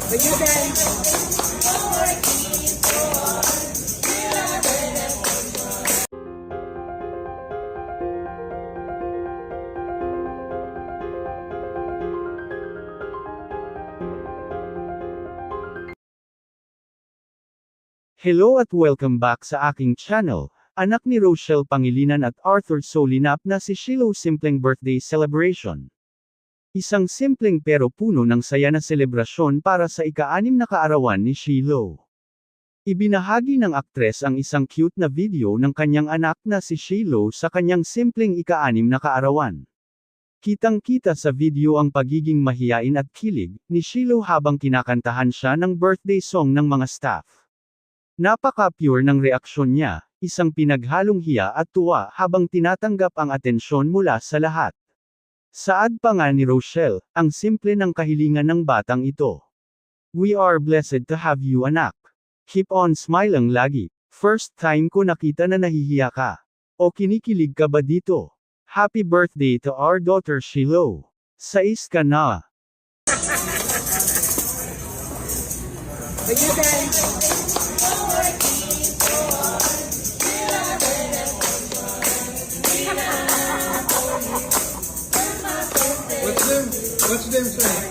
Will you dance? Hello at welcome back sa aking channel. Anak ni Rochelle Pangilinan at Arthur Solinap na si Shiloh simpleng birthday celebration. Isang simpleng pero puno ng saya na selebrasyon para sa ika-6 na kaarawan ni Shiloh. Ibinahagi ng aktres ang isang cute na video ng kanyang anak na si Shiloh sa kanyang simpleng ika-6 na kaarawan. Kitang-kita sa video ang pagiging mahiyain at kilig ni Shiloh habang kinakantahan siya ng birthday song ng mga staff. Napaka-pure ng reaksyon niya, isang pinaghalong hiya at tuwa habang tinatanggap ang atensyon mula sa lahat. Saad pa nga ni Rochelle, ang simple ng kahilingan ng batang ito. We are blessed to have you anak. Keep on smiling lagi. First time ko nakita na nahihiya ka. O kinikilig ka ba dito? Happy birthday to our daughter Shiloh. Sais ka na. Will you dance? What's them saying?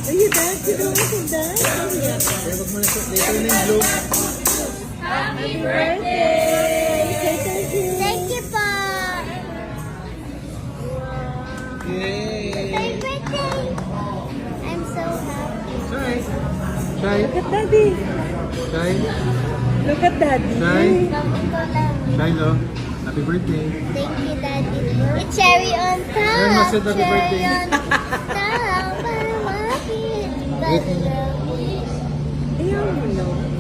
Will you dance? You don't want to dance? Wag mo na sa later na yung globe. Happy birthday! Say thank you. Thank you po. Yay! Happy birthday. I'm so happy. Shy! Shy! Look at daddy. Shy! Look at daddy. Shy! Sabi ko lang. Shy, no? Happy birthday! Thank you, Daddy. It's cherry on top. Aaron must say happy birthday. Cherry on top. Para makit. Wait. Ayaw mo no.